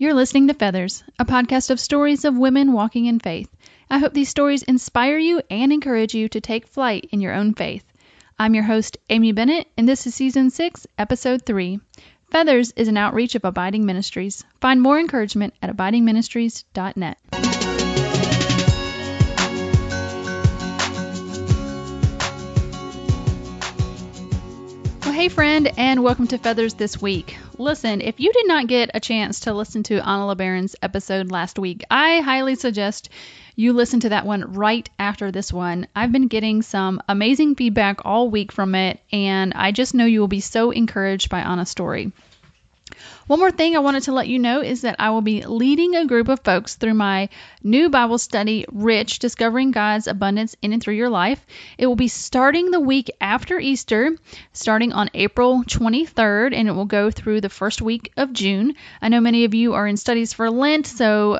You're listening to Feathers, a podcast of stories of women walking in faith. I hope these stories inspire you and encourage you to take flight in your own faith. I'm your host, Amy Bennett, and this is Season 6, Episode 3. Feathers is an outreach of Abiding Ministries. Find more encouragement at abidingministries.net. Hey friend, and welcome to Feathers This Week. Listen, if you did not get a chance to listen to Anna LeBaron's episode last week, I highly suggest you listen to that one right after this one. I've been getting some amazing feedback all week from it, and I just know you will be so encouraged by Anna's story. One more thing I wanted to let you know is that I will be leading a group of folks through my new Bible study, Rich, Discovering God's Abundance in and Through Your Life. It will be starting the week after Easter, starting on April 23rd, and it will go through the first week of June. I know many of you are in studies for Lent, so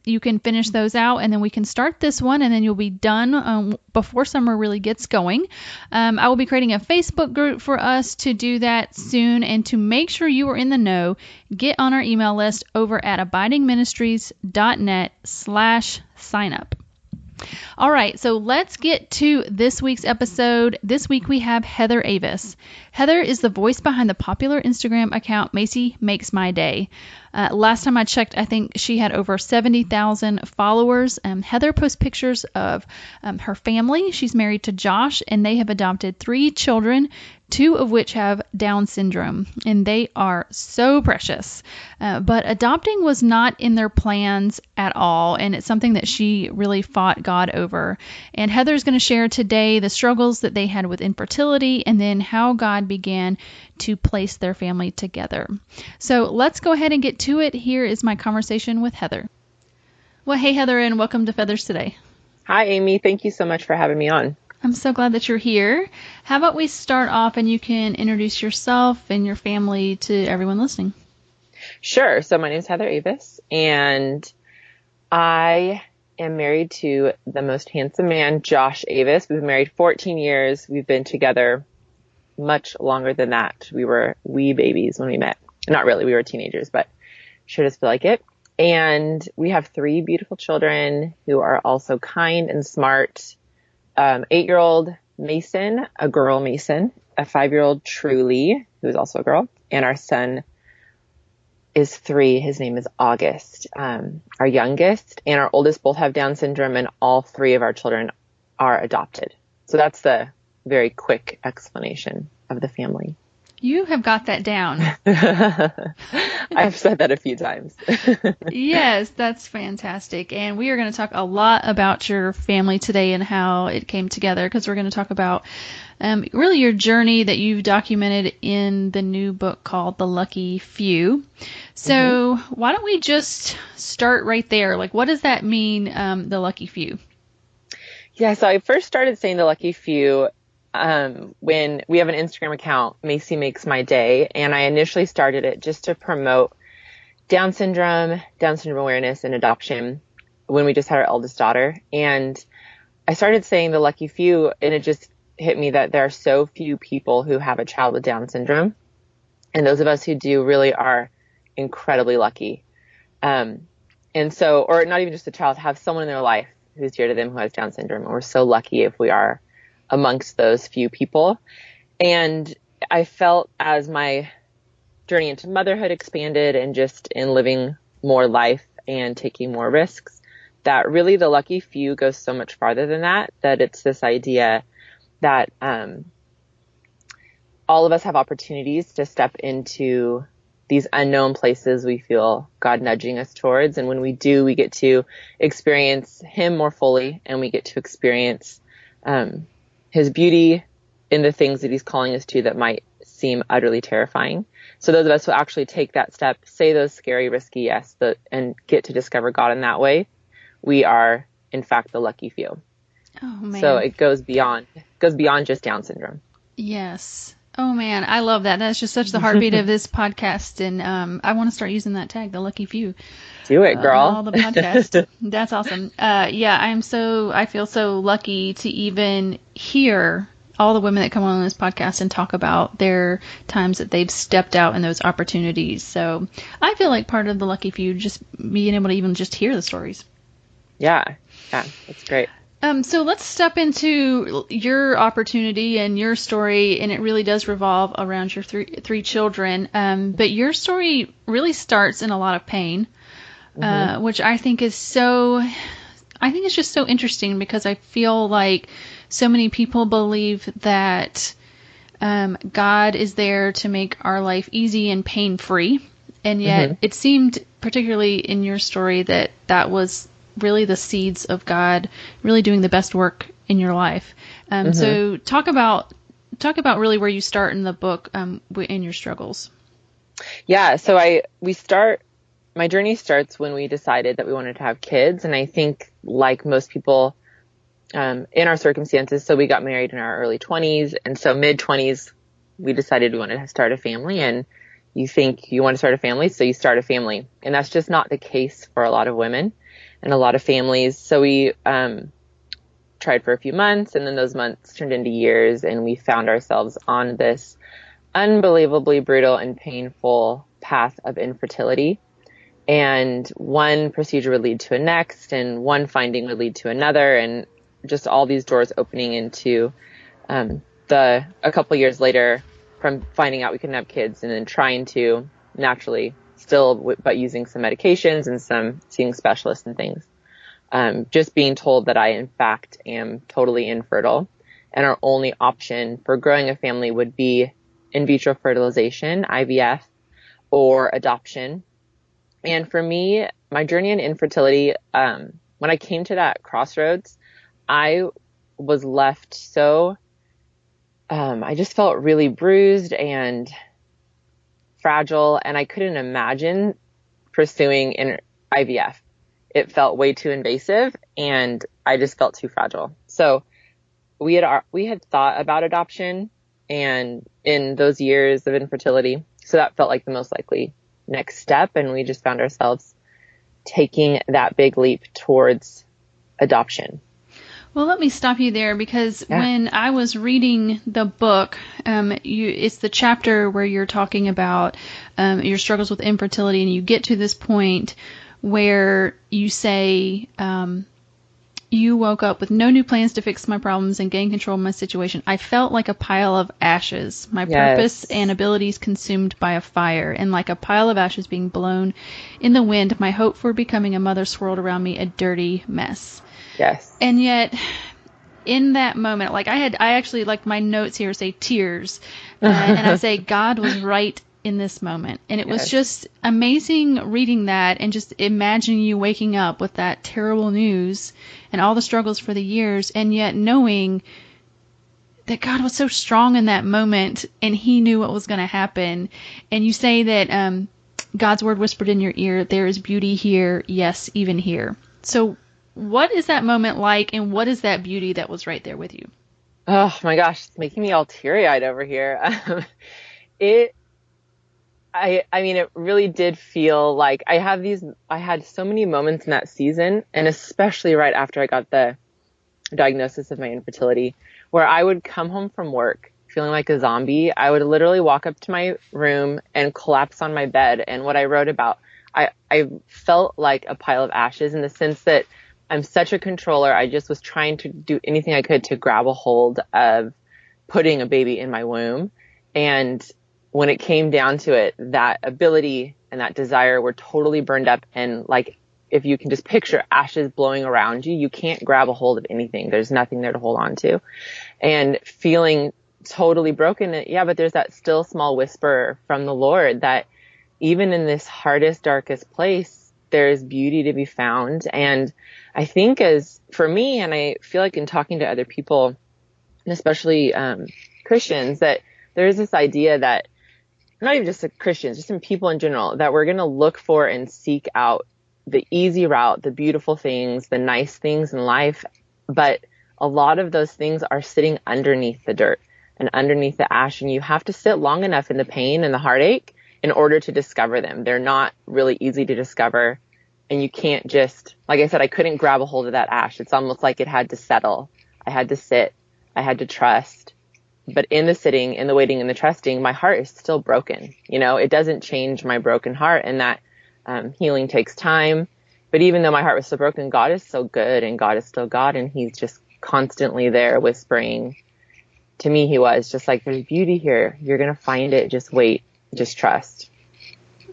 you can finish those out, and then we can start this one, and then you'll be done before summer really gets going. I will be creating a Facebook group for us to do that soon, and to make sure you are in the know, get on our email list over at abidingministries.net/signup. All right, so let's get to this week's episode. This week we have Heather Avis. Heather is the voice behind the popular Instagram account Macy Makes My Day. Last time I checked, I think she had over 70,000 followers. Heather posts pictures of her family. She's married to Josh, and they have adopted 3 children, 2 of which have Down syndrome, and they are so precious. But adopting was not in their plans at all, and it's something that she really fought God over. And Heather's going to share today the struggles that they had with infertility, and then how God began to place their family together. So let's go ahead and get to it. Here is my conversation with Heather. Well, hey, Heather, and welcome to Feathers Today. Hi, Amy. Thank you so much for having me on. I'm so glad that you're here. How about we start off and you can introduce yourself and your family to everyone listening? Sure. So my name is Heather Avis, and I am married to the most handsome man, Josh Avis. We've been married 14 years. We've been together much longer than that. We were wee babies when we met. Not really. We were teenagers, but sure does feel like it. And we have 3 beautiful children who are also kind and smart. 8-year-old Mason, a girl Mason, a 5-year-old Truly, who is also a girl, and our son is 3. His name is August. Our youngest and our oldest both have Down syndrome, and all 3 of our children are adopted. So that's the very quick explanation of the family. You have got that down. I've said that a few times. Yes, that's fantastic. And we are going to talk a lot about your family today and how it came together, because we're going to talk about really your journey that you've documented in the new book called The Lucky Few. So why don't we just start right there? Like, what does that mean, the lucky few? Yeah, so I first started saying the lucky few when we have an Instagram account, Macy Makes My Day, and I initially started it just to promote Down syndrome awareness and adoption when we just had our eldest daughter. And I started saying the lucky few, and it just hit me that there are so few people who have a child with Down syndrome. And those of us who do really are incredibly lucky. And so, or not even just a child, have someone in their life who's dear to them who has Down syndrome. And we're so lucky if we are amongst those few people. And I felt as my journey into motherhood expanded and just in living more life and taking more risks, that really the lucky few goes so much farther than that, that it's this idea that all of us have opportunities to step into these unknown places we feel God nudging us towards. And when we do, we get to experience Him more fully, and we get to experience His beauty in the things that He's calling us to that might seem utterly terrifying. So those of us who actually take that step, say those scary, risky yes, and get to discover God in that way, we are, in fact, the lucky few. Oh, man. So it goes beyond just Down syndrome. Yes. Oh, man. I love that. That's just such the heartbeat of this podcast. And I want to start using that tag, the lucky few. Do it, girl. All the podcast. That's awesome. Yeah, I feel so lucky to even hear all the women that come on this podcast and talk about their times that they've stepped out in those opportunities. So I feel like part of the lucky few, just being able to even just hear the stories. Yeah. Yeah. That's great. So let's step into your opportunity and your story, and it really does revolve around your three children. But your story really starts in a lot of pain, which I think is it's just so interesting, because I feel like so many people believe that God is there to make our life easy and pain-free. And yet it seemed, particularly in your story, that was really the seeds of God really doing the best work in your life. So talk about really where you start in the book in your struggles. Yeah. So my journey starts when we decided that we wanted to have kids. And I think, like most people in our circumstances, so we got married in our early 20s. And so mid-20s, we decided we wanted to start a family. And you think you want to start a family, so you start a family. And that's just not the case for a lot of women and a lot of families. So we tried for a few months, and then those months turned into years, and we found ourselves on this unbelievably brutal and painful path of infertility. And one procedure would lead to a next, and one finding would lead to another, and just all these doors opening into a couple years later, from finding out we couldn't have kids, and then trying to naturally still, but using some medications and seeing specialists and things. Just being told that I, in fact, am totally infertile, and our only option for growing a family would be in vitro fertilization, IVF, or adoption. And for me, my journey in infertility, when I came to that crossroads, I was left I just felt really bruised and fragile, and I couldn't imagine pursuing an IVF. It felt way too invasive, and I just felt too fragile. So we had thought about adoption, and in those years of infertility, so that felt like the most likely next step, and we just found ourselves taking that big leap towards adoption. Well, let me stop you there, because when I was reading the book, it's the chapter where you're talking about your struggles with infertility, and you get to this point where you say you woke up with no new plans to fix my problems and gain control of my situation. I felt like a pile of ashes, my purpose and abilities consumed by a fire, and like a pile of ashes being blown in the wind, my hope for becoming a mother swirled around me, a dirty mess. Yes. And yet, in that moment, I actually, my notes here say tears, and I say God was right in this moment. And it was just amazing reading that, and just imagining you waking up with that terrible news and all the struggles for the years, and yet knowing that God was so strong in that moment, and he knew what was going to happen. And you say that God's word whispered in your ear, there is beauty here, yes, even here. So what is that moment like, and what is that beauty that was right there with you? Oh my gosh, it's making me all teary-eyed over here. It really did feel like I had so many moments in that season, and especially right after I got the diagnosis of my infertility, where I would come home from work feeling like a zombie. I would literally walk up to my room and collapse on my bed. And what I wrote about, I felt like a pile of ashes, in the sense that I'm such a controller. I just was trying to do anything I could to grab a hold of putting a baby in my womb. And when it came down to it, that ability and that desire were totally burned up. And if you can just picture ashes blowing around you, you can't grab a hold of anything. There's nothing there to hold on to. And feeling totally broken. But there's that still small whisper from the Lord that even in this hardest, darkest place, there's beauty to be found. And I think for me, and I feel like in talking to other people, and especially Christians, that there's this idea that, not even just Christians, just in people in general, that we're going to look for and seek out the easy route, the beautiful things, the nice things in life. But a lot of those things are sitting underneath the dirt and underneath the ash, and you have to sit long enough in the pain and the heartache in order to discover them. They're not really easy to discover. And you can't just, like I said, I couldn't grab a hold of that ash. It's almost like it had to settle. I had to sit. I had to trust. But in the sitting, in the waiting, in the trusting, my heart is still broken. It doesn't change my broken heart, and that healing takes time. But even though my heart was so broken, God is so good, and God is still God, and he's just constantly there whispering to me. He was just like, there's beauty here. You're going to find it. Just wait. Just trust.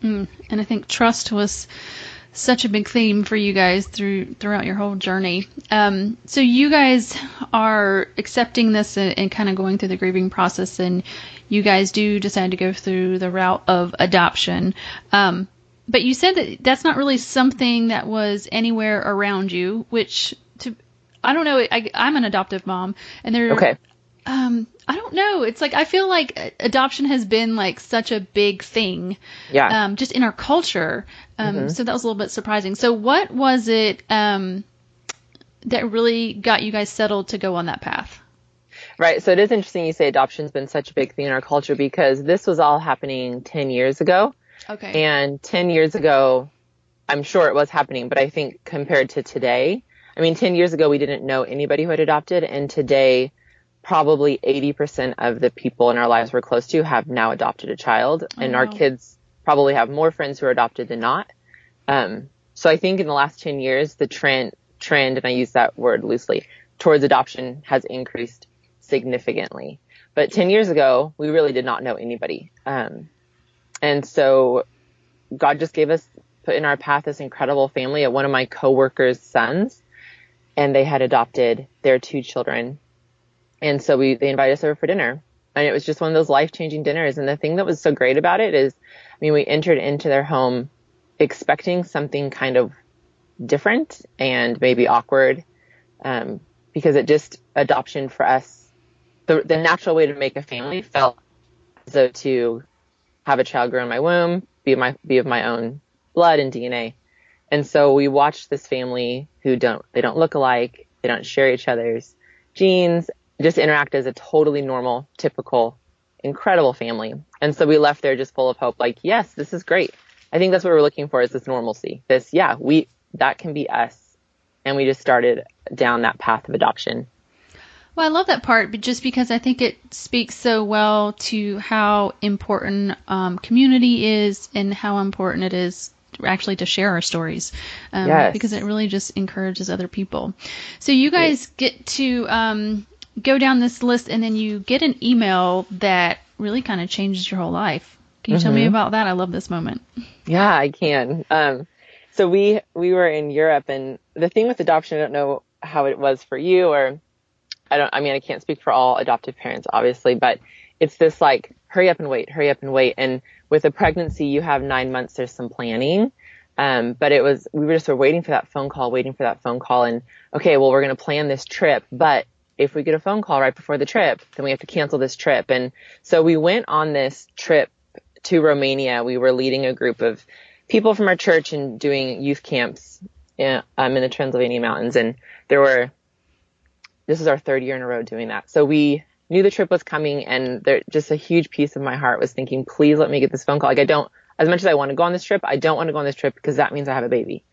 And I think trust was such a big theme for you guys throughout your whole journey. So you guys are accepting this and kind of going through the grieving process, and you guys do decide to go through the route of adoption. But you said that that's not really something that was anywhere around you, which I don't know. I'm an adoptive mom, and Okay. I don't know. It's like, I feel like adoption has been like such a big thing, just in our culture. So that was a little bit surprising. So what was it, that really got you guys settled to go on that path? Right. So it is interesting you say adoption's been such a big thing in our culture, because this was all happening 10 years ago. Okay. And 10 years ago, I'm sure it was happening, but I think compared to today, 10 years ago, we didn't know anybody who had adopted. And today, probably 80% of the people in our lives we're close to have now adopted a child. And our kids probably have more friends who are adopted than not. So I think in the last 10 years, the trend, and I use that word loosely, towards adoption has increased significantly. But 10 years ago, we really did not know anybody. And so God just put in our path this incredible family at one of my coworkers' sons, and they had adopted their 2 children. And so they invited us over for dinner, and it was just one of those life-changing dinners. And the thing that was so great about it is, we entered into their home expecting something kind of different and maybe awkward, because adoption for us, the natural way to make a family felt as though to have a child grow in my womb, be of my own blood and DNA. And so we watched this family who don't look alike. They don't share each other's genes, just interact as a totally normal, typical, incredible family. And so we left there just full of hope, like, yes, this is great. I think that's what we're looking for, is this normalcy. That can be us. And we just started down that path of adoption. Well, I love that part, but just because I think it speaks so well to how important community is, and how important it is actually to share our stories, because it really just encourages other people. So you guys get to go down this list, and then you get an email that really kind of changes your whole life. Can you tell me about that? I love this moment. Yeah, I can. So we were in Europe, and the thing with adoption, I don't know how it was for you, or I can't speak for all adoptive parents, obviously, but it's this like, hurry up and wait. And with a pregnancy, you have 9 months, there's some planning. But we were waiting for that phone call. And okay, well, we're going to plan this trip, but if we get a phone call right before the trip, then we have to cancel this trip. And so we went on this trip to Romania. We were leading a group of people from our church and doing youth camps in the Transylvania Mountains. And this is our 3rd year in a row doing that. So we knew the trip was coming, and just a huge piece of my heart was thinking, please let me get this phone call. Like, as much as I want to go on this trip, I don't want to go on this trip because that means I have a baby.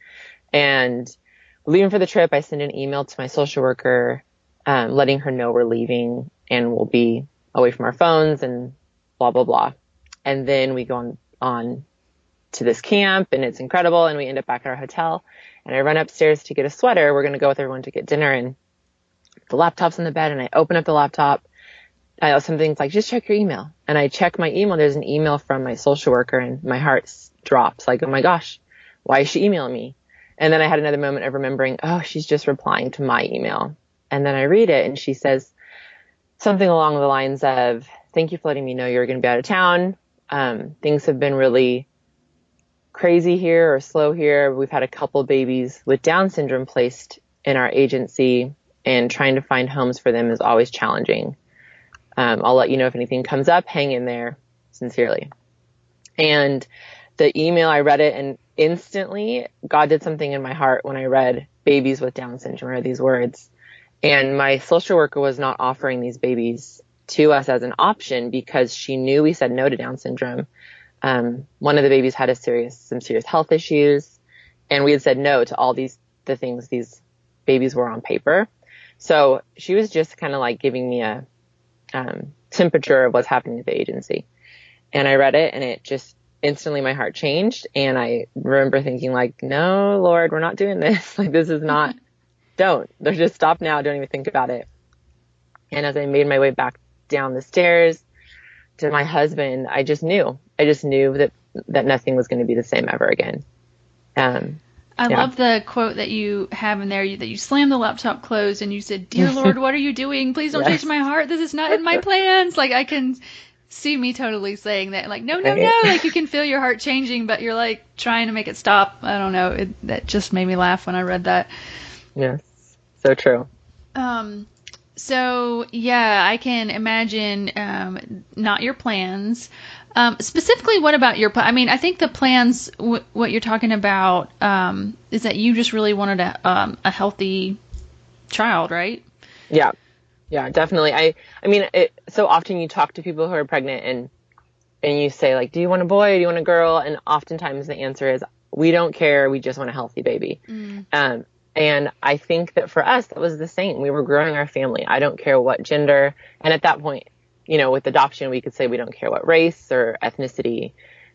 And leaving for the trip, I send an email to my social worker, letting her know we're leaving and we'll be away from our phones and blah, blah, blah. And then we go on to this camp, and it's incredible. And we end up back at our hotel, and I run upstairs to get a sweater. We're going to go with everyone to get dinner, and the laptop's in the bed, and I open up the laptop. Something's like, just check your email. And I check my email. There's an email from my social worker, and my heart drops like, oh my gosh, why is she emailing me? And then I had another moment of remembering, oh, she's just replying to my email. And then I read it, and she says something along the lines of, thank you for letting me know you're going to be out of town. Things have been really crazy here or slow here. We've had a couple babies with Down syndrome placed in our agency, and trying to find homes for them is always challenging. I'll let you know if anything comes up. Hang in there. Sincerely. And the email, I read it, and instantly God did something in my heart when I read babies with Down syndrome, or these words. And my social worker was not offering these babies to us as an option because she knew we said no to Down syndrome. One of the babies had some serious health issues, and we had said no to all the things these babies were on paper. So she was just kind of like giving me to temperature of what's happening at the agency. And I read it, and it just instantly, my heart changed. And I remember thinking like, no, Lord, we're not doing this. Like, this is not, don't. Let's just stop now. Don't even think about it. And as I made my way back down the stairs to my husband, I just knew that nothing was going to be the same ever again. I love the quote that you have in there, that you slammed the laptop closed and you said, "Dear Lord, what are you doing? Please don't change my heart. This is not in my plans." Like, I can see me totally saying that. Like, no. Like, you can feel your heart changing, but you're like trying to make it stop. I don't know. That just made me laugh when I read that. Yes. So true. So yeah, I can imagine, not your plans. Specifically, what about your I mean, I think the plans, what you're talking about, is that you just really wanted a healthy child, right? Yeah. Yeah, definitely. I mean, so often you talk to people who are pregnant and you say like, do you want a boy? Do you want a girl? And oftentimes the answer is, we don't care. We just want a healthy baby. And I think that for us, that was the same. We were growing our family. I don't care what gender. And at that point, with adoption, we could say we don't care what race or ethnicity,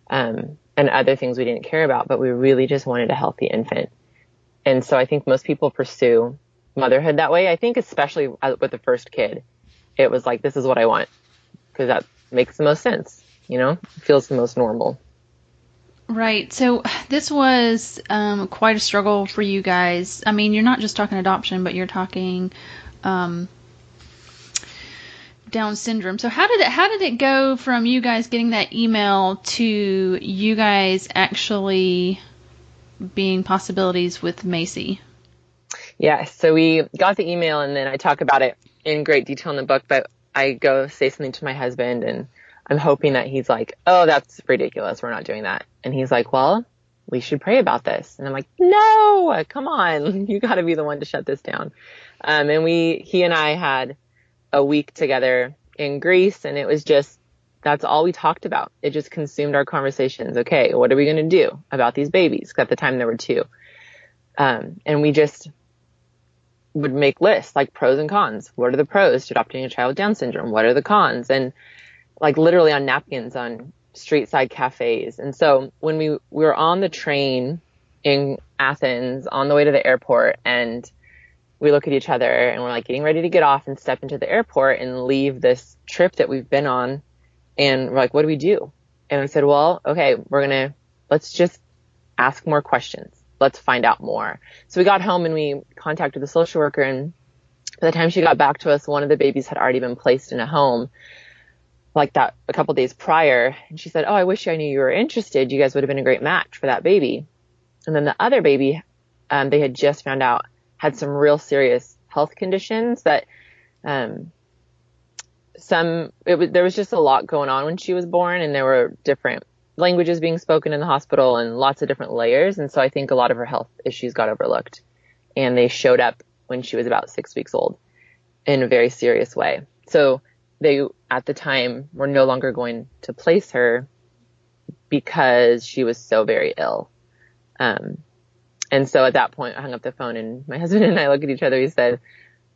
and other things we didn't care about, but we really just wanted a healthy infant. And so I think most people pursue motherhood that way. I think especially with the first kid, it was like, this is what I want, because that makes the most sense, feels the most normal. Right. So this was quite a struggle for you guys. I mean, you're not just talking adoption, but you're talking Down syndrome. So how did it go from you guys getting that email to you guys actually being possibilities with Macy? Yeah. So we got the email, and then I talk about it in great detail in the book, but I go say something to my husband, and I'm hoping that he's like, oh, that's ridiculous. We're not doing that. And he's like, well, we should pray about this. And I'm like, no, come on. You got to be the one to shut this down. And he and I had a week together in Greece, and it was just, that's all we talked about. It just consumed our conversations. Okay, what are we going to do about these babies? 'Cause at the time there were 2. And we just would make lists, like pros and cons. What are the pros to adopting a child with Down syndrome? What are the cons? And like literally on napkins on street side cafes. And so when we were on the train in Athens on the way to the airport, and we look at each other and we're like getting ready to get off and step into the airport and leave this trip that we've been on. And we're like, what do we do? And I said, well, okay, let's just ask more questions. Let's find out more. So we got home and we contacted the social worker, and by the time she got back to us, one of the babies had already been placed in a home like that a couple days prior. And she said, oh, I wish I knew you were interested. You guys would have been a great match for that baby. And then the other baby, they had just found out had some real serious health conditions that, there was just a lot going on when she was born, and there were different languages being spoken in the hospital and lots of different layers. And so I think a lot of her health issues got overlooked, and they showed up when she was about 6 weeks old in a very serious way. So they, at the time, were no longer going to place her because she was so very ill. And so at that point, I hung up the phone, and my husband and I looked at each other. We said,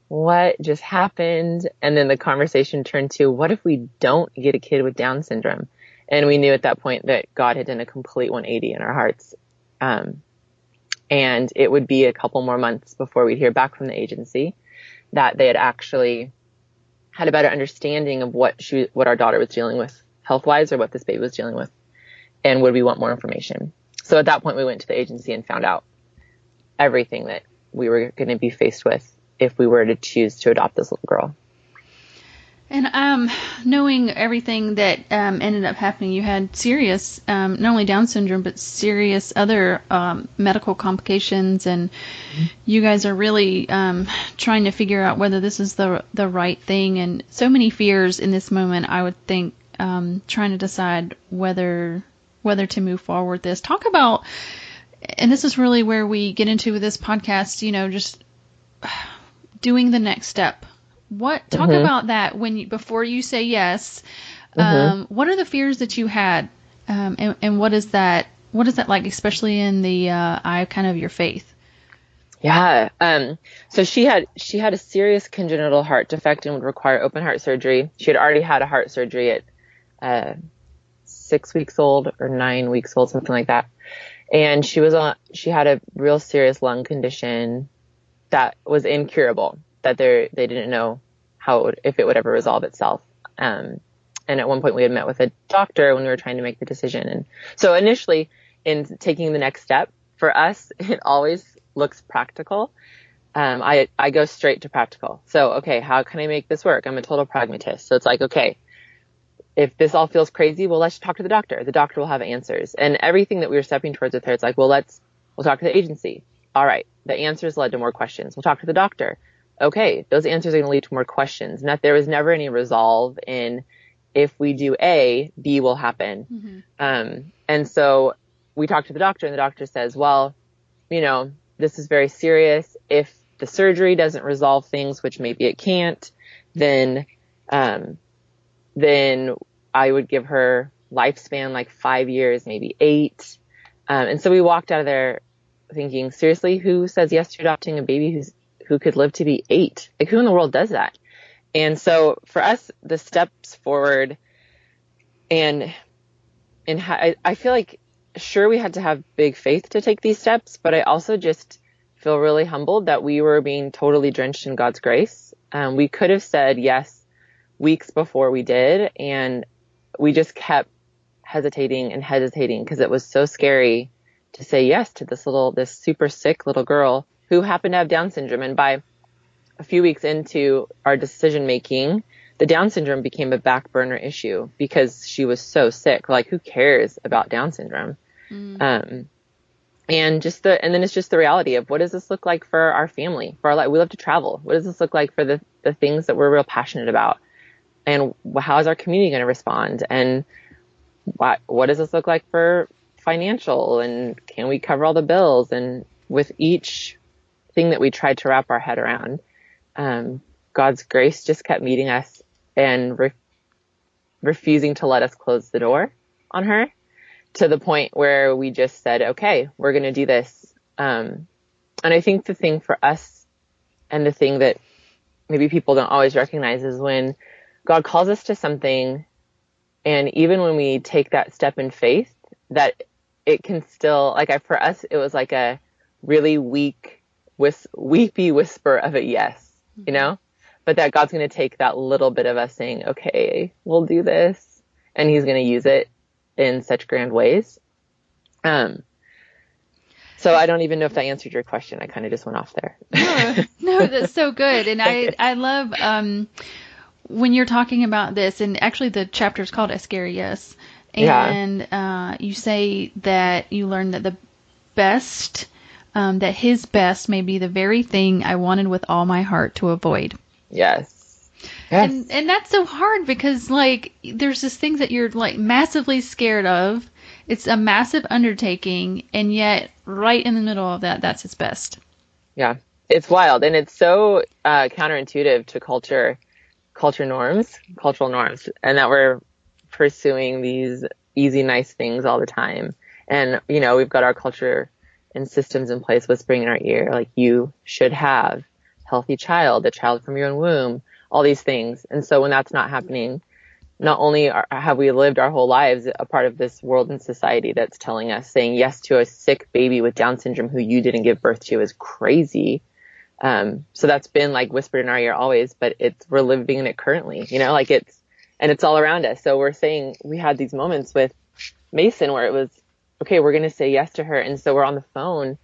what just happened? And then the conversation turned to, what if we don't get a kid with Down syndrome? And we knew at that point that God had done a complete 180 in our hearts. And it would be a couple more months before we'd hear back from the agency that they had actually had a better understanding of what our daughter was dealing with health-wise, or what this baby was dealing with, and would we want more information. So at that point, we went to the agency and found out everything that we were going to be faced with if we were to choose to adopt this little girl. And knowing everything that ended up happening, you had serious, not only Down syndrome, but serious other medical complications, and you guys are really trying to figure out whether this is the right thing, and so many fears in this moment, I would think, trying to decide whether to move forward with this. Talk about, and this is really where we get into with this podcast, just doing the next step. Talk about that before you say yes. What are the fears that you had, and what is that like, especially in the eye kind of your faith? Yeah. So she had a serious congenital heart defect and would require open heart surgery. She had already had a heart surgery at, 6 weeks old or 9 weeks old, something like that. And she had a real serious lung condition that was incurable, that they didn't know if it would ever resolve itself. And at one point we had met with a doctor when we were trying to make the decision. And so initially in taking the next step for us, it always looks practical. I go straight to practical. So, okay, how can I make this work? I'm a total pragmatist. So it's like, okay, if this all feels crazy, well, let's talk to the doctor. The doctor will have answers. And everything that we were stepping towards with her, it's like, well, we'll talk to the agency. All right. The answers led to more questions. We'll talk to the doctor. Okay. Those answers are going to lead to more questions. There was never any resolve in, if we do A, B will happen. Mm-hmm. And so we talked to the doctor, and the doctor says, well, this is very serious. If the surgery doesn't resolve things, which maybe it can't, then I would give her lifespan like 5 years, maybe 8. And so we walked out of there thinking, seriously, who says yes to adopting a baby who could live to be 8? Like, who in the world does that? And so for us, the steps forward, and I feel like, sure, we had to have big faith to take these steps, but I also just feel really humbled that we were being totally drenched in God's grace. We could have said yes weeks before we did, and we just kept hesitating because it was so scary to say yes to this super sick little girl who happened to have Down syndrome. And by a few weeks into our decision making, the Down syndrome became a back burner issue because she was so sick. Like, who cares about Down syndrome? Mm. And then it's just the reality of, what does this look like for our family, for our life? We love to travel. What does this look like for the things that we're real passionate about? And how is our community going to respond? And what does this look like for financial? And can we cover all the bills? And with each thing that we tried to wrap our head around, God's grace just kept meeting us and refusing to let us close the door on her, to the point where we just said, okay, we're going to do this. And I think the thing for us, and the thing that maybe people don't always recognize, is when God calls us to something, and even when we take that step in faith, that it can still, like, for us, it was like a really weak, weepy whisper of a yes, but that God's going to take that little bit of us saying, okay, we'll do this, and he's going to use it in such grand ways. So I don't even know if that answered your question. I kind of just went off there. No, that's so good. And I love, when you're talking about this, and actually the chapter is called Ascarius, and you say that you learned that the best, that his best may be the very thing I wanted with all my heart to avoid. Yes. And that's so hard, because, like, there's this thing that you're, like, massively scared of. It's a massive undertaking, and yet right in the middle of that, that's his best. Yeah. It's wild. And it's so counterintuitive to cultural norms, and that we're pursuing these easy, nice things all the time. And, we've got our culture and systems in place whispering in our ear, like, you should have healthy child, a child from your own womb, all these things. And so when that's not happening, not only have we lived our whole lives a part of this world and society that's telling us, saying yes to a sick baby with Down syndrome who you didn't give birth to is crazy. So that's been, like, whispered in our ear always, but we're living in it currently, and it's all around us. So we're saying, we had these moments with Mason where it was, okay, we're going to say yes to her. And so we're on the phone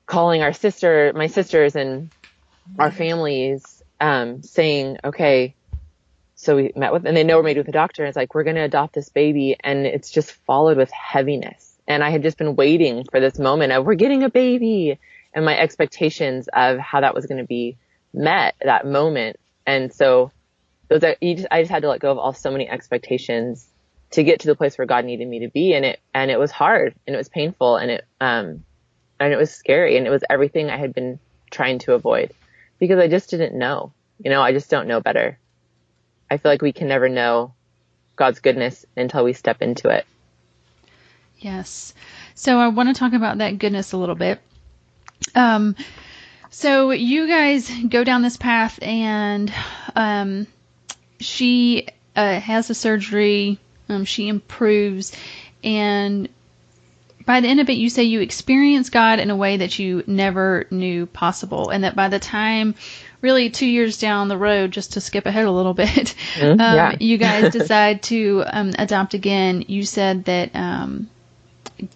calling my sisters and our families, saying, okay, so we met with, and they know we're made with a doctor. And it's like, we're going to adopt this baby. And it's just followed with heaviness. And I had just been waiting for this moment of, we're getting a baby, and my expectations of how that was going to be met, that moment. And so I just had to let go of so many expectations to get to the place where God needed me to be. And it was hard, and it was painful, and it was scary, and it was everything I had been trying to avoid, because I just didn't know, I just don't know better. I feel like we can never know God's goodness until we step into it. Yes. So I want to talk about that goodness a little bit. So you guys go down this path, and she has the surgery. She improves, and by the end of it, you say you experience God in a way that you never knew possible, and that by the time, really 2 years down the road, just to skip ahead a little bit, you guys decide to adopt again. You said that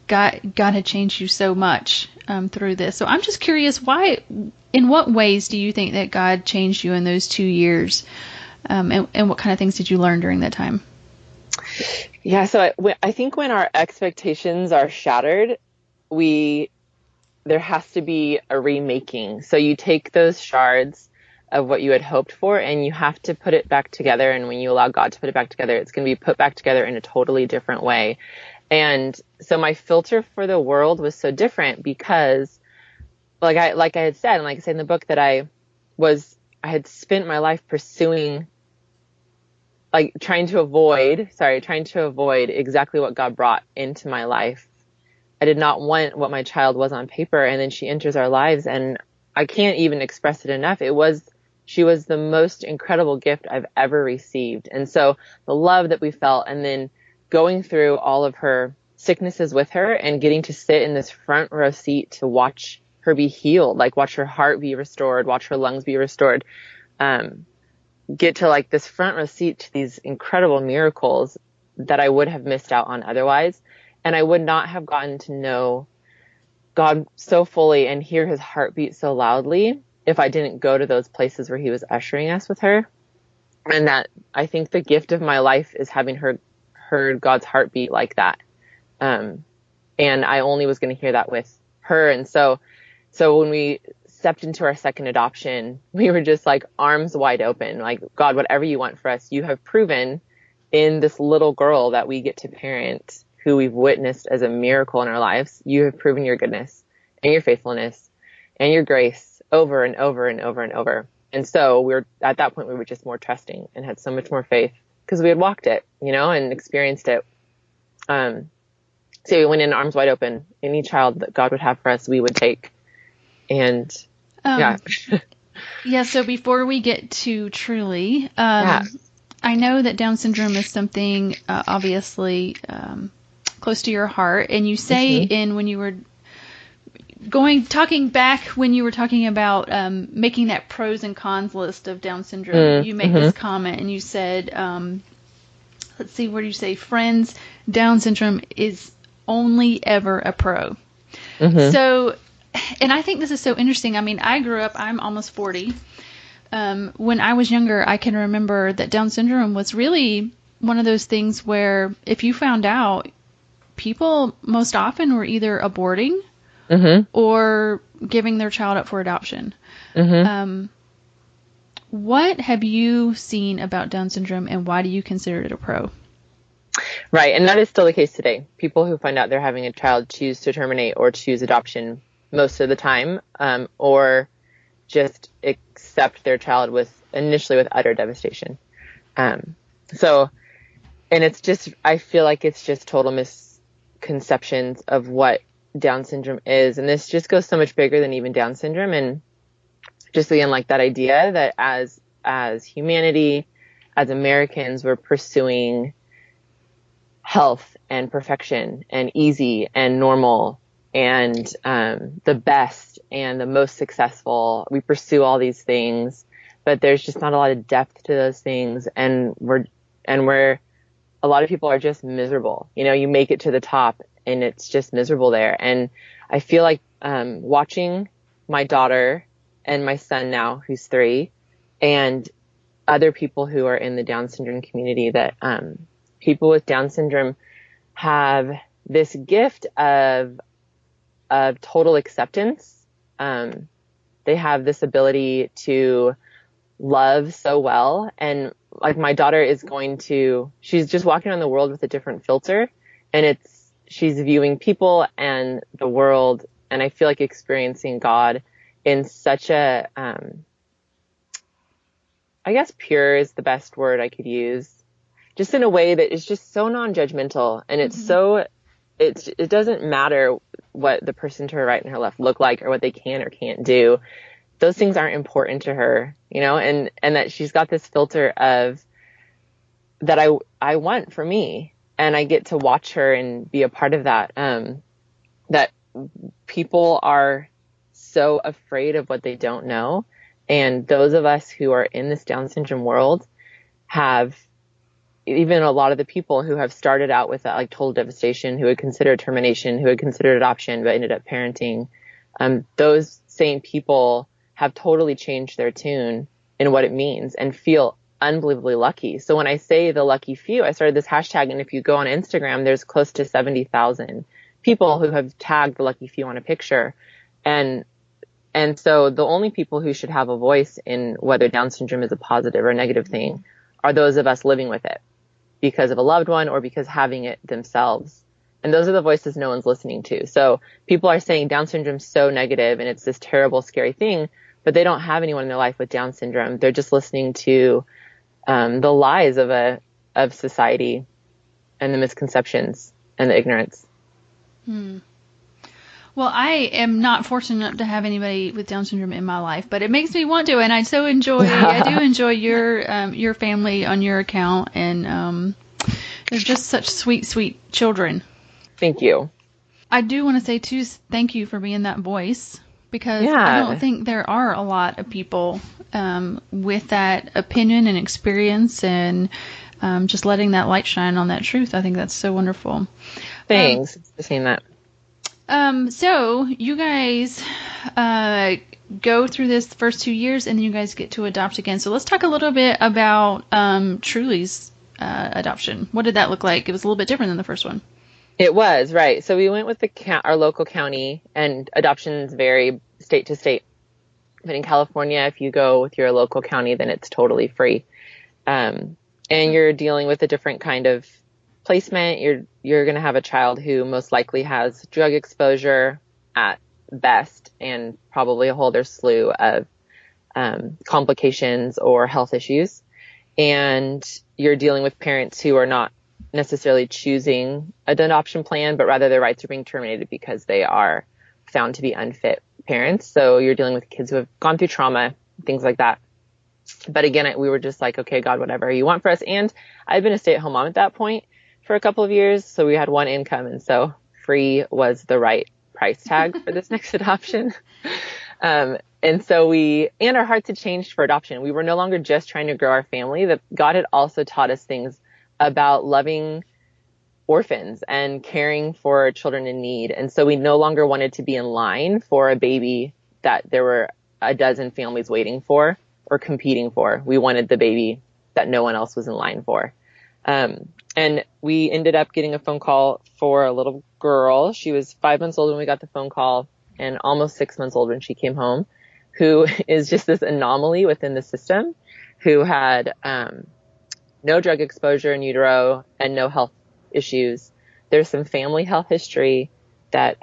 God had changed you so much through this. So I'm just curious, in what ways do you think that God changed you in those 2 years, and what kind of things did you learn during that time? Yeah, so I think when our expectations are shattered, there has to be a remaking. So you take those shards of what you had hoped for, and you have to put it back together. And when you allow God to put it back together, it's going to be put back together in a totally different way. And so my filter for the world was so different because, like I had said, and like I said in the book, that I had spent my life pursuing, like trying to avoid exactly what God brought into my life. I did not want what my child was on paper, and then she enters our lives, and I can't even express it enough. She was the most incredible gift I've ever received. And so the love that we felt, and then going through all of her sicknesses with her and getting to sit in this front row seat to watch her be healed, like watch her heart be restored, watch her lungs be restored, get to like this front row seat to these incredible miracles that I would have missed out on otherwise. And I would not have gotten to know God so fully and hear his heartbeat so loudly if I didn't go to those places where he was ushering us with her. And that, I think the gift of my life is having heard God's heartbeat like that. And I only was going to hear that with her. And so when we stepped into our second adoption, we were just like arms wide open, like, God, whatever you want for us, you have proven in this little girl that we get to parent, who we've witnessed as a miracle in our lives. You have proven your goodness and your faithfulness and your grace over and over and over and over. And so at that point, we were just more trusting and had so much more faith because we had walked it, and experienced it. So we went in arms wide open. Any child that God would have for us, we would take. And yeah. Yeah. So before we get to Truly, I know that Down syndrome is something obviously close to your heart. And you say when you were when you were talking about making that pros and cons list of Down syndrome, you make this comment, and you said, let's see, what do you say? Friends, Down syndrome is only ever a pro. So, and I think this is so interesting. I mean, I grew up, I'm almost 40. When I was younger, I can remember that Down syndrome was really one of those things where if you found out, people most often were either aborting or giving their child up for adoption. What have you seen about Down syndrome, and why do you consider it a pro? Right. And that is still the case today. People who find out they're having a child choose to terminate or choose adoption most of the time, or just accept their child initially with utter devastation. And it's just, I feel like it's just total misconceptions of what Down syndrome is. And this just goes so much bigger than even Down syndrome. And just again, like that idea that as humanity, as Americans, we're pursuing health and perfection and easy and normal and the best and the most successful. We pursue all these things, but there's just not a lot of depth to those things. And a lot of people are just miserable. You make it to the top and it's just miserable there. And I feel like watching my daughter and my son now, who's 3, and other people who are in the Down syndrome community, that people with Down syndrome have this gift of total acceptance. They have this ability to love so well. And like my daughter she's just walking around the world with a different filter, and she's viewing people and the world. And I feel like experiencing God in such a, I guess pure is the best word I could use, just in a way that is just so non-judgmental. And it's it doesn't matter what the person to her right and her left look like or what they can or can't do. those things aren't important to her, and that she's got this filter of that I want for me, and I get to watch her and be a part of that. That people are so afraid of what they don't know. And those of us who are in this Down syndrome world have, even a lot of the people who have started out with that, like total devastation, who had considered termination, who had considered adoption, but ended up parenting. Those same people have totally changed their tune in what it means and feel unbelievably lucky. So when I say the lucky few, I started this hashtag, and if you go on Instagram, there's close to 70,000 people who have tagged the lucky few on a picture. And so the only people who should have a voice in whether Down syndrome is a positive or a negative thing are those of us living with it because of a loved one or because having it themselves. And those are the voices no one's listening to. So people are saying Down syndrome is so negative and it's this terrible, scary thing, but they don't have anyone in their life with Down syndrome. They're just listening to the lies of society and the misconceptions and the ignorance. Well, I am not fortunate enough to have anybody with Down syndrome in my life, but it makes me want to, and I do enjoy your family on your account, and they're just such sweet, sweet children. Thank you. I do want to say too, thank you for being that voice, because I don't think there are a lot of people with that opinion and experience, and just letting that light shine on that truth. I think that's so wonderful. Thanks for saying that. So you guys go through this the first 2 years, and then you guys get to adopt again. So let's talk a little bit about Truly's adoption. What did that look like? It was a little bit different than the first one. It was, right. So we went with our local county, and adoptions vary state to state. But in California, if you go with your local county, then it's totally free. And you're dealing with a different kind of placement. You're going to have a child who most likely has drug exposure at best, and probably a whole other slew of complications or health issues. And you're dealing with parents who are not necessarily choosing an adoption plan, but rather their rights are being terminated because they are found to be unfit parents. So you're dealing with kids who have gone through trauma, things like that. But again, we were just like, okay, God, whatever you want for us. And I've been a stay-at-home mom at that point for a couple of years. So we had one income. And so free was the right price tag for this next adoption. And so our hearts had changed for adoption. We were no longer just trying to grow our family. That God had also taught us things about loving orphans and caring for children in need. And so we no longer wanted to be in line for a baby that there were a dozen families waiting for or competing for. We wanted the baby that no one else was in line for. And we ended up getting a phone call for a little girl. She was 5 months old when we got the phone call, and almost 6 months old when she came home, who is just this anomaly within the system, who had no drug exposure in utero and no health issues. There's some family health history that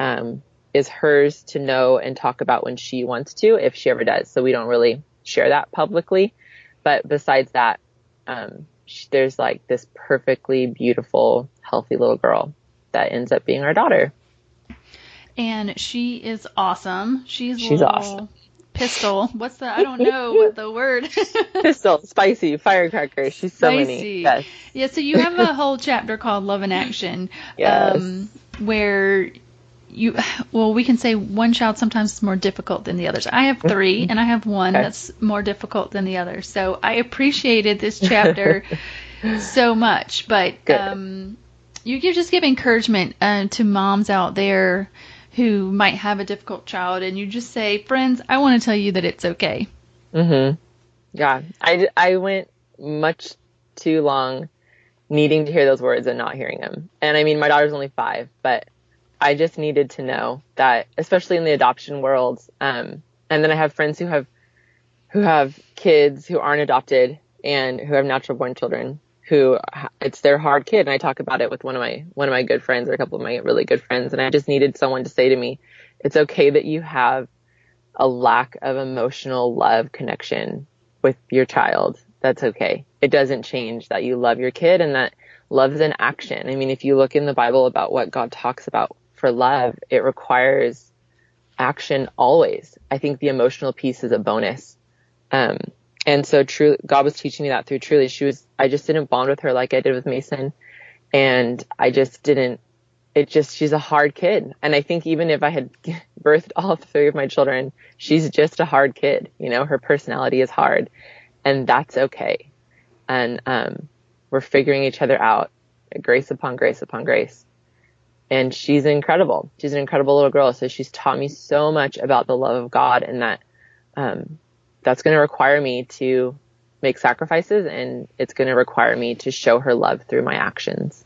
is hers to know and talk about when she wants to, if she ever does. So we don't really share that publicly. But besides that, there's like this perfectly beautiful, healthy little girl that ends up being our daughter. And she is awesome. She's awesome. Pistol. I don't know what the word. Pistol, spicy, firecracker. She's so spicy. Many. Yes. Yeah, so you have a whole chapter called Love in Action. Yes. Where we can say one child sometimes is more difficult than the others. I have 3, and I have one that's more difficult than the other. So I appreciated this chapter so much. But you just give encouragement to moms out there who might have a difficult child, and you just say, friends, I want to tell you that it's okay. Mm-hmm. Yeah. I went much too long needing to hear those words and not hearing them. And I mean, my daughter's only 5, but I just needed to know that, especially in the adoption world. And then I have friends who have kids who aren't adopted and who have natural born children who it's their hard kid. And I talk about it with one of my good friends, or a couple of my really good friends. And I just needed someone to say to me, it's okay that you have a lack of emotional love connection with your child. That's okay. It doesn't change that you love your kid, and that love is an action. I mean, if you look in the Bible about what God talks about for love, it requires action always. I think the emotional piece is a bonus. And so God was teaching me that through Truly. I just didn't bond with her like I did with Mason. And I just didn't, she's a hard kid. And I think even if I had birthed all three of my children, she's just a hard kid. Her personality is hard, and that's okay. And, we're figuring each other out, grace upon grace upon grace. And she's incredible. She's an incredible little girl. So she's taught me so much about the love of God, and that, that's going to require me to make sacrifices, and it's going to require me to show her love through my actions.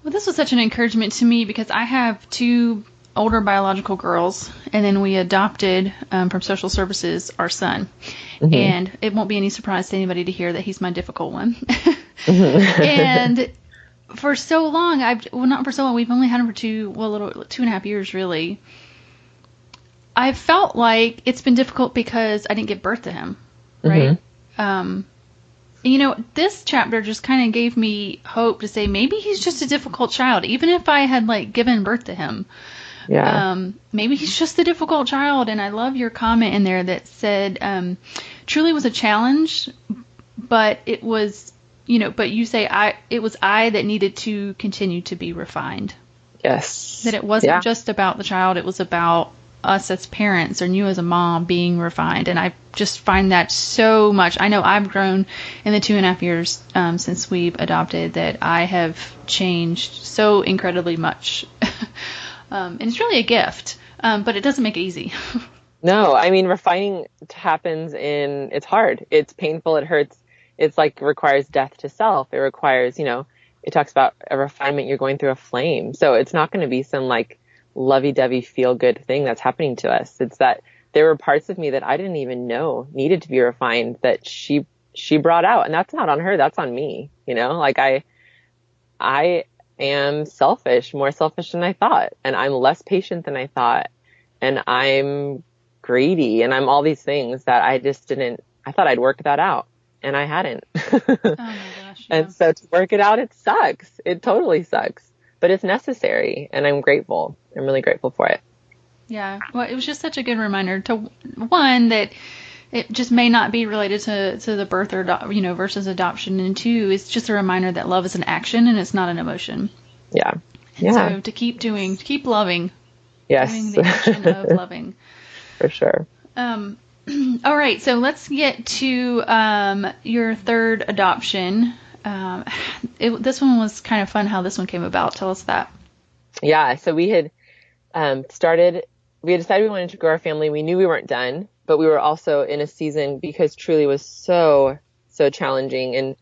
Well, this was such an encouragement to me because I have two older biological girls, and then we adopted from social services our son. Mm-hmm. And it won't be any surprise to anybody to hear that he's my difficult one. Mm-hmm. And for so long, not for so long, we've only had him for 2.5 years, really. I felt like it's been difficult because I didn't give birth to him, right? Mm-hmm. This chapter just kind of gave me hope to say maybe he's just a difficult child, even if I had given birth to him. Yeah. Maybe he's just a difficult child. And I love your comment in there that said, Truly was a challenge, but it was, but you say it was I that needed to continue to be refined. Yes. That it wasn't just about the child. It was about us as parents, or you as a mom, being refined. And I just find that so much. I know I've grown in the 2.5 years since we've adopted, that I have changed so incredibly much. And it's really a gift, but it doesn't make it easy. No, I mean, refining happens it's hard. It's painful. It hurts. It's requires death to self. It requires, it talks about a refinement. You're going through a flame. So it's not going to be some lovey-dovey feel good thing that's happening to us. It's that there were parts of me that I didn't even know needed to be refined that she brought out. And that's not on her. That's on me. I am selfish, more selfish than I thought. And I'm less patient than I thought. And I'm greedy. And I'm all these things that I thought I'd worked that out. And I hadn't. Oh my gosh. Yeah. And so to work it out, it sucks. It totally sucks. But it's necessary. And I'm grateful. I'm really grateful for it. Yeah. Well, it was just such a good reminder to, one, that it just may not be related to the birth or, versus adoption. And two, it's just a reminder that love is an action and it's not an emotion. Yeah. Yeah. So to keep loving. Yes. Doing the action of loving. For sure. All right. So let's get to your third adoption. This one was kind of fun how this one came about. Tell us that. Yeah. So we had decided we wanted to grow our family. We knew we weren't done, but we were also in a season because Truly was so, so challenging. And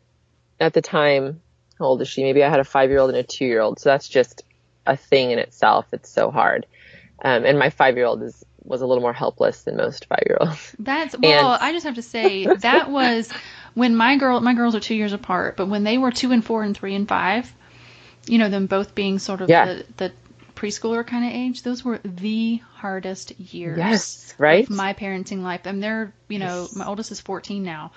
at the time, how old is she? Maybe I had a 5-year-old and a 2-year-old. So that's just a thing in itself. It's so hard. And my 5-year-old was a little more helpless than most 5-year-olds. I just have to say that was when my girls are 2 years apart, but when they were 2 and 4 and 3 and 5, them both being sort of the preschooler kind of age, those were the hardest years of my parenting life. And they're, my oldest is 14 now.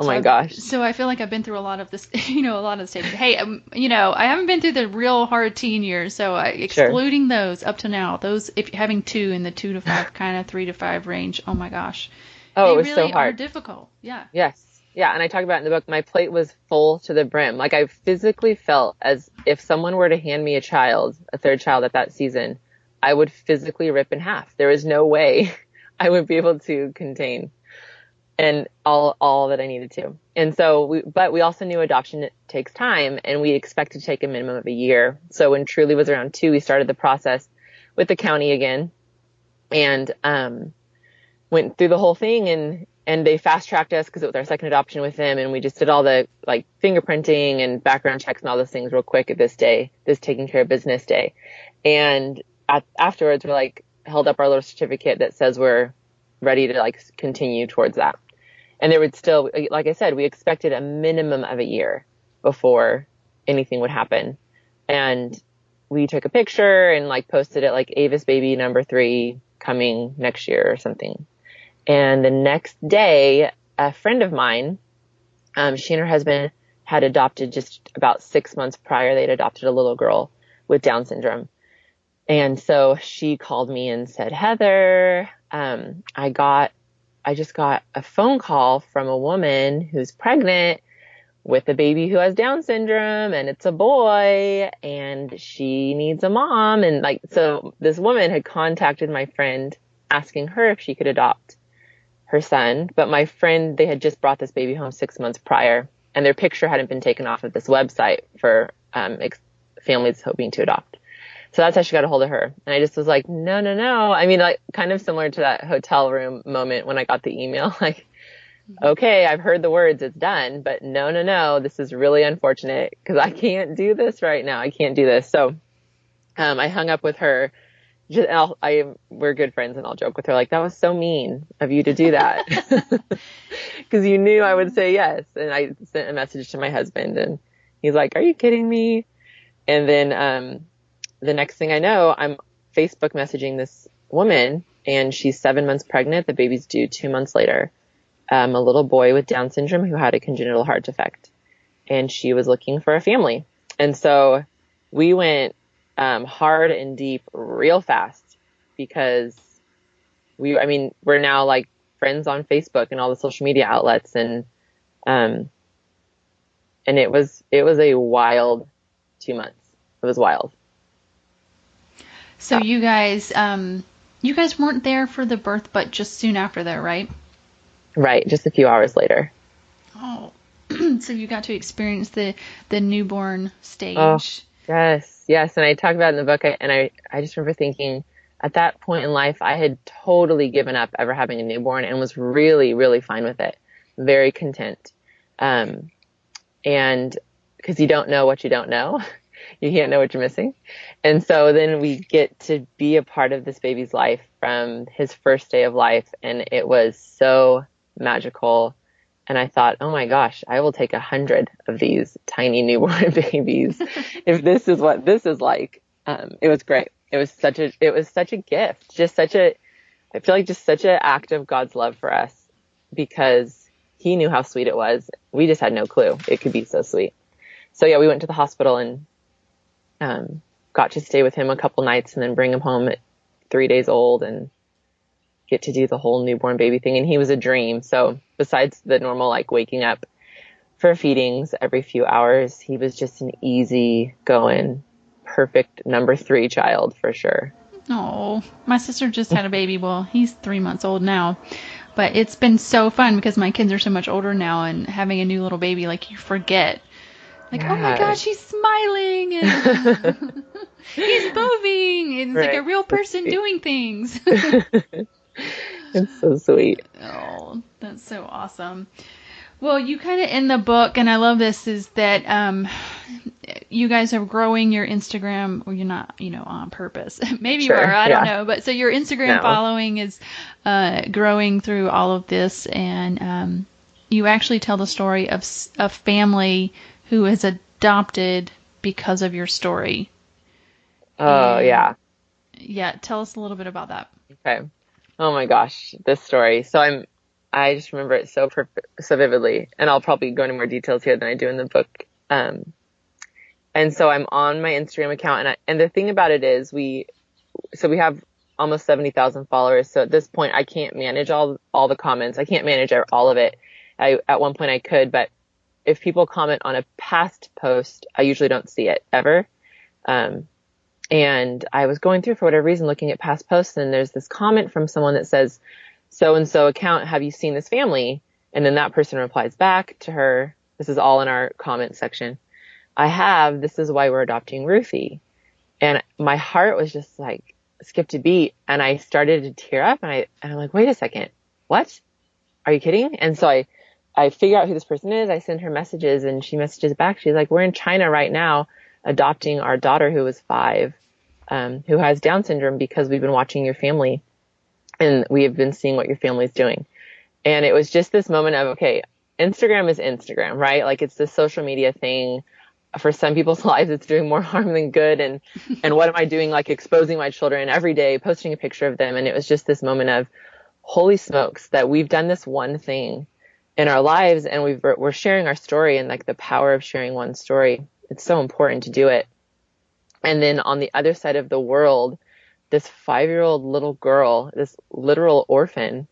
Oh my gosh. So I feel like I've been through a lot of this, a lot of the stages. Hey, I haven't been through the real hard teen years. So excluding those up to now, those, if you're having 2 in the 2 to 5, kind of 3 to 5 range, oh my gosh. Oh, it was really so hard. Are difficult. Yeah. Yes. Yeah. And I talk about it in the book, my plate was full to the brim. I physically felt as if someone were to hand me a third child at that season, I would physically rip in half. There was no way I would be able to contain and all that I needed to. And so but we also knew adoption takes time, and we expected to take a minimum of a year. So when Truly was around 2, we started the process with the county again, and went through the whole thing, and they fast tracked us because it was our second adoption with them, and we just did all the fingerprinting and background checks and all those things real quick at this taking care of business day. And afterwards we're held up our little certificate that says we're ready to continue towards that. And there would still, like I said, we expected a minimum of a year before anything would happen. And we took a picture and posted it Avis baby number 3 coming next year or something. And the next day, a friend of mine, she and her husband had adopted just about 6 months prior. They'd adopted a little girl with Down syndrome. And so she called me and said, Heather, I just got a phone call from a woman who's pregnant with a baby who has Down syndrome, and it's a boy, and she needs a mom. And like, so this woman had contacted my friend asking her if she could adopt her son. But my friend, they had just brought this baby home 6 months prior, and their picture hadn't been taken off of this website for families hoping to adopt. So that's how she got a hold of her. And I just was like, no, no, no. I mean, like, kind of similar to that hotel room moment when I got the email, like, okay, I've heard the words, it's done, but no, no, no, this is really unfortunate because I can't do this right now. I can't do this. So, I hung up with her. We're good friends, and I'll joke with her, like, that was so mean of you to do that. Cause you knew I would say yes. And I sent a message to my husband, and he's like, are you kidding me? And then, the next thing I know, I'm Facebook messaging this woman, and she's 7 months pregnant. The baby's due 2 months later. A little boy with Down syndrome who had a congenital heart defect, and she was looking for a family. And so we went hard and deep real fast because we're now like friends on Facebook and all the social media outlets. And it was a wild 2 months. It was wild. So you guys weren't there for the birth, but just soon after that, right? Right. Just a few hours later. Oh, so you got to experience the newborn stage. Oh, yes. Yes. And I talked about it in the book, and I just remember thinking at that point in life, I had totally given up ever having a newborn and was really, really fine with it. Very content. And because you don't know what you don't know. You can't know what you're missing. And so then we get to be a part of this baby's life from his first day of life. And it was so magical. And I thought, oh my gosh, I will take 100 of these tiny newborn babies if this is what this is like. It was great. It was such a gift, I feel like just such an act of God's love for us, because he knew how sweet it was. We just had no clue it could be so sweet. So yeah, we went to the hospital and got to stay with him a couple nights and then bring him home at 3 days old and get to do the whole newborn baby thing. And he was a dream. So besides the normal, like waking up for feedings every few hours, he was just an easy going, perfect number 3 child for sure. Oh, my sister just had a baby. Well, he's 3 months old now, but it's been so fun because my kids are so much older now, and having a new little baby, like, you forget. Like, yeah. Oh my gosh, he's smiling and he's moving. And it's like a real person doing things. It's so sweet. Oh, that's so awesome. Well, you kind of in the book, and I love this, is that you guys are growing your Instagram. Well, you're not, on purpose. Maybe you are. I don't know. But so your Instagram following is growing through all of this, and you actually tell the story of a family who is adopted because of your story. Oh, yeah. Yeah, tell us a little bit about that. Okay. Oh my gosh, this story. So I just remember it so vividly, and I'll probably go into more details here than I do in the book. And so I'm on my Instagram account, and the thing about it is we have almost 70,000 followers. So at this point, I can't manage all the comments. I can't manage all of it. At one point I could, but if people comment on a past post, I usually don't see it ever. And I was going through, for whatever reason, looking at past posts, and there's this comment from someone that says, so-and-so account, have you seen this family? And then that person replies back to her. This is all in our comment section. I have, this is why we're adopting Ruthie. And my heart was just like skipped a beat, and I started to tear up, and I'm like, wait a second, what? Are you kidding? And so I figure out who this person is. I send her messages, and she messages back. She's like, we're in China right now adopting our daughter who was 5, who has Down syndrome, because we've been watching your family and we have been seeing what your family's doing. And it was just this moment of, okay, Instagram is Instagram, right? Like, it's this social media thing. For some people's lives, it's doing more harm than good. And what am I doing? Like, exposing my children every day, posting a picture of them. And it was just this moment of, holy smokes, that we've done this one thing in our lives, and we're sharing our story, and like the power of sharing one story. It's so important to do it. And then on the other side of the world, this 5-year-old little girl, this literal orphan,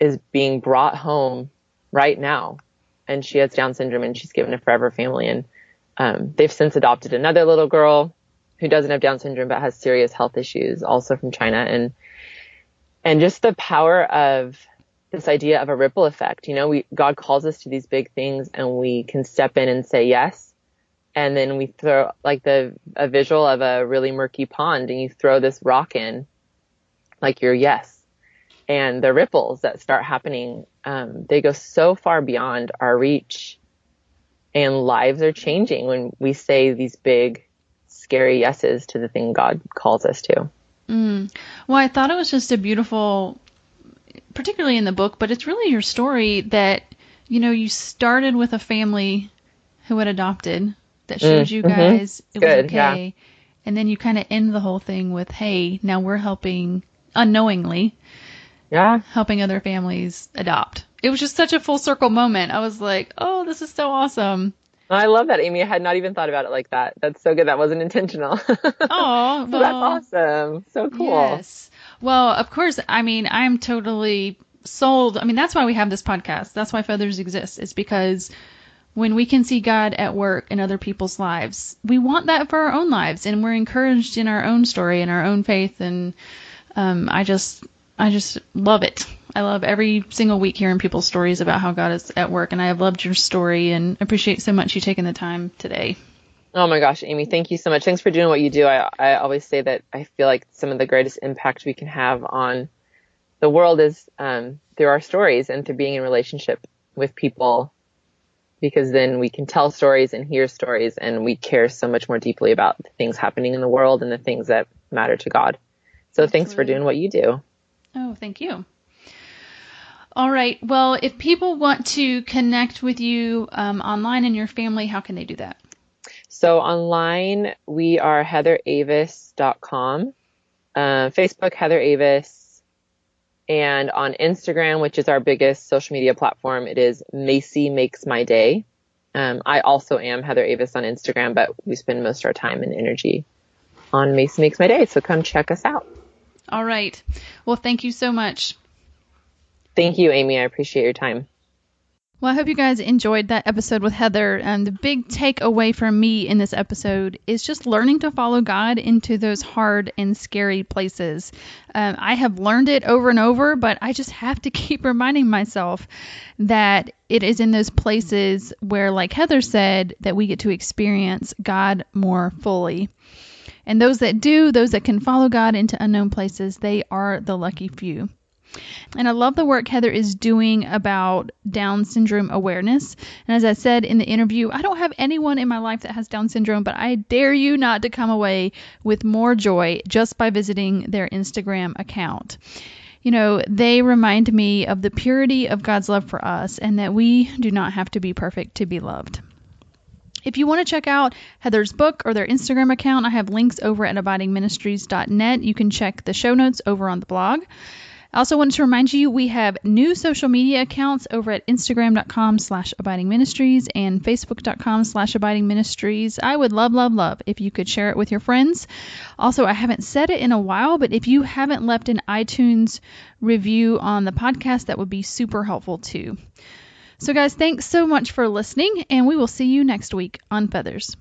is being brought home right now. And she has Down syndrome and she's given a forever family. And they've since adopted another little girl who doesn't have Down syndrome but has serious health issues, also from China. And just the power of this idea of a ripple effect. God calls us to these big things and we can step in and say yes. And then we throw like a visual of a really murky pond and you throw this rock in like your yes. And the ripples that start happening, they go so far beyond our reach, and lives are changing when we say these big, scary yeses to the thing God calls us to. Well, I thought it was just a beautiful, particularly in the book, but it's really your story that, you started with a family who had adopted, that showed you guys it was okay. Yeah. And then you kind of end the whole thing with, hey, now we're helping unknowingly, helping other families adopt. It was just such a full circle moment. I was like, oh, this is so awesome. I love that, Amy. I had not even thought about it like that. That's so good. That wasn't intentional. Oh, well, that's awesome. So cool. Yes. Well, of course, I'm totally sold. That's why we have this podcast. That's why Feathers exists. It's because when we can see God at work in other people's lives, we want that for our own lives, and we're encouraged in our own story and our own faith. And I just love it. I love every single week hearing people's stories about how God is at work, and I have loved your story and appreciate so much you taking the time today. Oh my gosh, Amy, thank you so much. Thanks for doing what you do. I always say that I feel like some of the greatest impact we can have on the world is through our stories and through being in relationship with people, because then we can tell stories and hear stories, and we care so much more deeply about the things happening in the world and the things that matter to God. So Thanks for doing what you do. Oh, thank you. All right. Well, if people want to connect with you online and your family, how can they do that? So online, we are heatheravis.com, Facebook, Heather Avis, and on Instagram, which is our biggest social media platform, it is Macy Makes My Day. I also am Heather Avis on Instagram, but we spend most of our time and energy on Macy Makes My Day. So come check us out. All right. Well, thank you so much. Thank you, Amy. I appreciate your time. Well, I hope you guys enjoyed that episode with Heather. And the big takeaway from me in this episode is just learning to follow God into those hard and scary places. I have learned it over and over, but I just have to keep reminding myself that it is in those places where, like Heather said, that we get to experience God more fully. And those that do, those that can follow God into unknown places, they are the lucky few. And I love the work Heather is doing about Down syndrome awareness. And as I said in the interview, I don't have anyone in my life that has Down syndrome, but I dare you not to come away with more joy just by visiting their Instagram account. They remind me of the purity of God's love for us and that we do not have to be perfect to be loved. If you want to check out Heather's book or their Instagram account, I have links over at abidingministries.net. You can check the show notes over on the blog. I also wanted to remind you we have new social media accounts over at Instagram.com/abidingministries and Facebook.com/abidingministries. I would love if you could share it with your friends. Also, I haven't said it in a while, but if you haven't left an iTunes review on the podcast, that would be super helpful too. So guys, thanks so much for listening, and we will see you next week on Feathers.